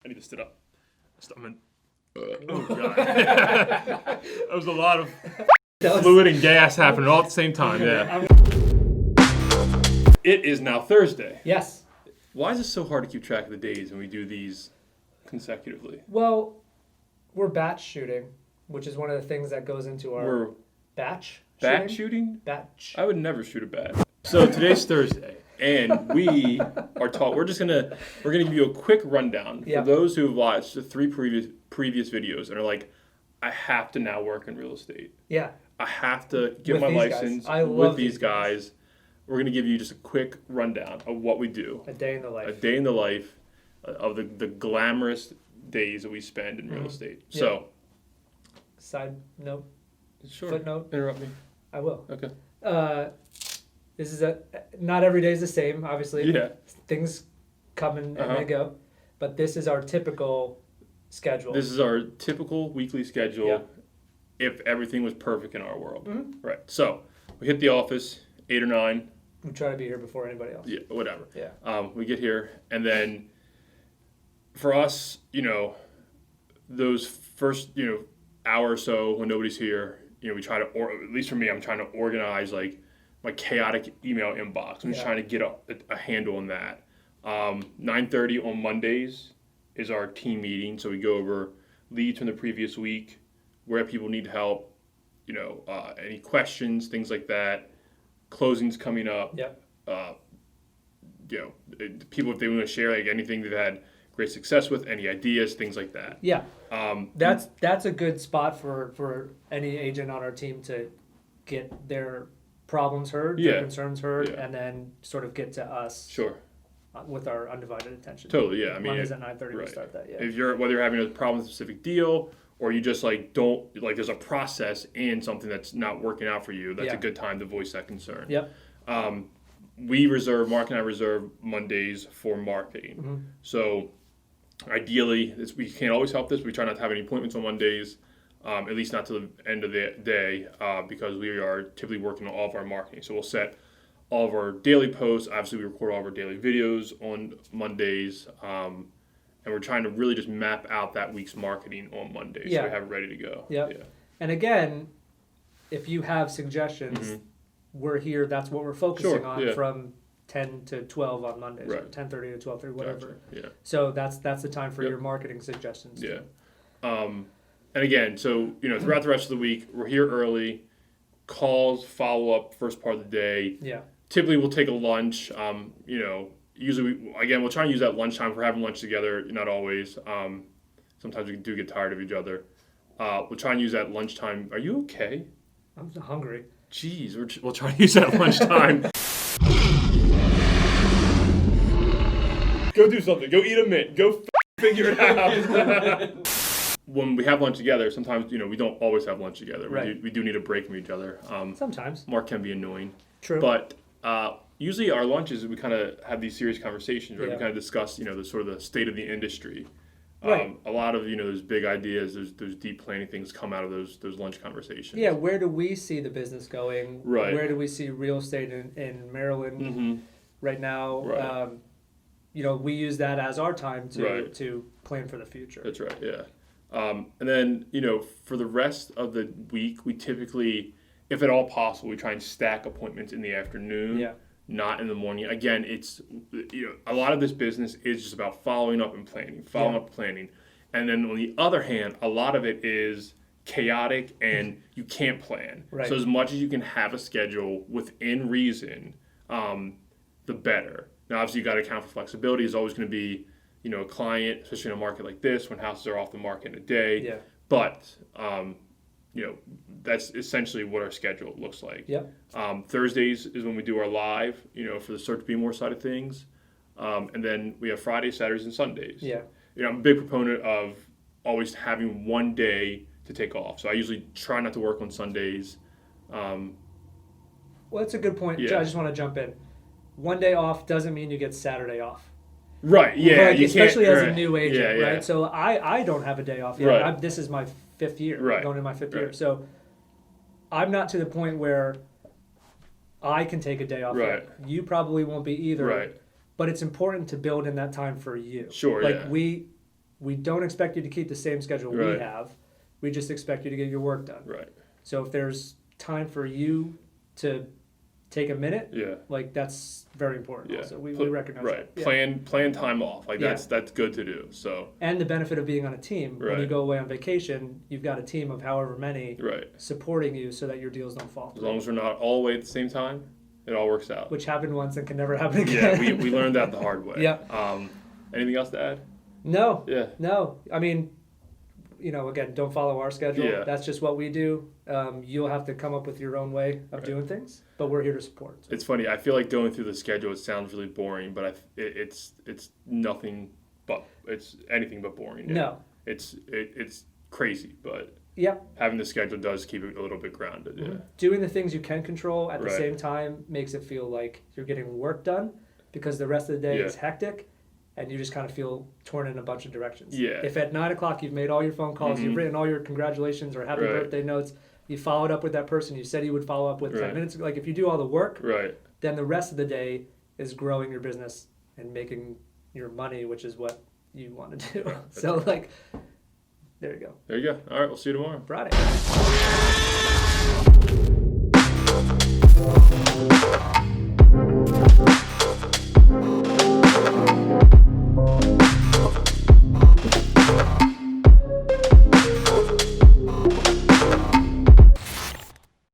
I need to sit up. Oh, God. That was a lot of fluid and gas happening all at the same time, yeah. It is now Thursday. Yes. Why is it so hard to keep track of the days when we do these consecutively? Well, we're batch shooting, which is one of the things that goes into our We're batch bat shooting. shooting? Batch. I would never shoot a bat. So today's Thursday, and we are taught. We're gonna give you a quick rundown for Yep. those who have watched the three previous videos and are like, I have to now work in real estate. Yeah. I have to get With my these license guys. I with love these these guys. We're going to give you just a quick rundown of what we do. A day in the A life. day in the life of the glamorous days that we spend in real estate. Yeah. So, Side note, sure. footnote. Interrupt me. I will. Okay. This is not every day is the same, obviously. Yeah. Things come and they go. But this is our typical schedule. This is our typical weekly schedule Yeah. if everything was perfect in our world. Mhm. Right. So, we hit the office, 8 or 9. We try to be here before anybody else. Yeah, whatever. Yeah. We get here, and then for us, those first, hour or so when nobody's here, we try to, or at least for me, I'm trying to organize like my chaotic email inbox. I'm just trying to get a handle on that. 9:30 on Mondays is our team meeting, so we go over leads from the previous week, where people need help, any questions, things like that. Closings coming up. Yep. People, if they want to share like anything they've had great success with, any ideas, things like that. Yeah. That's a good spot for any agent on our team to get their problems heard, their concerns heard, and then sort of get to us. Sure. With our undivided attention. Totally, yeah. I mean, Mondays at 9:30 we start that. Yeah. If whether you're having a problem with a specific deal, or you just don't there's a process in something that's not working out for you, that's a good time to voice that concern. Yep. Marc and I reserve Mondays for marketing. Mm-hmm. So ideally, we can't always help this. We try not to have any appointments on Mondays, at least not to the end of the day, because we are typically working on all of our marketing. So we'll set all of our daily posts. Obviously, we record all of our daily videos on Mondays. And we're trying to really just map out that week's marketing on Monday, so we have it ready to go. Yep. Yeah. And again, if you have suggestions, we're here. That's what we're focusing on from 10 to 12 on Mondays, right. or 10:30 to 12:30, whatever. Gotcha. Yeah. So that's the time for your marketing suggestions. Yeah. And again, so throughout the rest of the week, we're here early. Calls, follow up, first part of the day. Yeah. Typically, we'll take a lunch. Usually, we'll try and use that lunchtime for having lunch together. Not always. Sometimes we do get tired of each other. We'll try and use that lunchtime. Are you okay? I'm hungry. Jeez, we'll try to use that lunchtime. Go do something. Go eat a mint. Go figure it out. When we have lunch together, sometimes we don't always have lunch together. Right. We do need a break from each other. Sometimes. Marc can be annoying. True. But usually our lunches, we kind of have these serious conversations, right? Yeah. We kind of discuss, the sort of the state of the industry. Right. A lot of, those big ideas, those deep planning things come out of those lunch conversations. Yeah, where do we see the business going? Right. Where do we see real estate in Maryland right now? Right. We use that as our time to Right. to plan for the future. That's right, yeah. And then, for the rest of the week, we typically, if at all possible, we try and stack appointments in the afternoon, not in the morning. Again, it's, a lot of this business is just about following up and planning, And then on the other hand, a lot of it is chaotic and you can't plan. Right. So as much as you can have a schedule within reason, the better. Now, obviously, you got to account for flexibility. Is always going to be, a client, especially in a market like this, when houses are off the market in a day. Yeah. But, that's essentially what our schedule looks like. Yep. Thursdays is when we do our live, for the Search Be More side of things. And then we have Fridays, Saturdays, and Sundays. Yeah. I'm a big proponent of always having one day to take off. So I usually try not to work on Sundays. Well, that's a good point. Yeah. I just want to jump in. One day off doesn't mean you get Saturday off. Right, yeah. Like, you especially can't, as a new agent, yeah. right? So I don't have a day off yet. Right. This is my 5th year, Right. going into my 5th year. Right. So I'm not to the point where I can take a day off Right. yet. You probably won't be either. Right. But it's important to build in that time for you. Sure, like yeah. we don't expect you to keep the same schedule we Right. have. We just expect you to get your work done. Right. So if there's time for you to take a minute, Yeah. like that's very important. Yeah. Also, we recognize Right. that. Yeah. Plan time off. Like Yeah. that's good to do. So. And the benefit of being on a team, when you Right. go away on vacation, you've got a team of however many Right. supporting you so that your deals don't fall As through. long as we're not all away at the same time, it all works out. Which happened once and can never happen Yeah, again. we learned that the hard way. Yeah. Anything else to add? No. Yeah. No. I mean, again, don't follow our schedule. Yeah. That's just what we do. You'll have to come up with your own way of doing things, but we're here to support. So. It's funny. I feel like going through the schedule, it sounds really boring, but it's nothing but it's anything but boring. Yeah. No. It's crazy, but Yeah. having the schedule does keep it a little bit grounded. Yeah. Doing the things you can control at the Right. same time makes it feel like you're getting work done, because the rest of the day Yeah. is hectic and you just kind of feel torn in a bunch of directions. Yeah. If at 9:00 you've made all your phone calls, you've written all your congratulations or happy Right. birthday notes, you followed up with that person you said you would follow up with 10 Right. minutes ago, like if you do all the work, Right. then the rest of the day is growing your business and making your money, which is what you want to do. So like, there you go. There you go. All right. We'll see you tomorrow. Friday.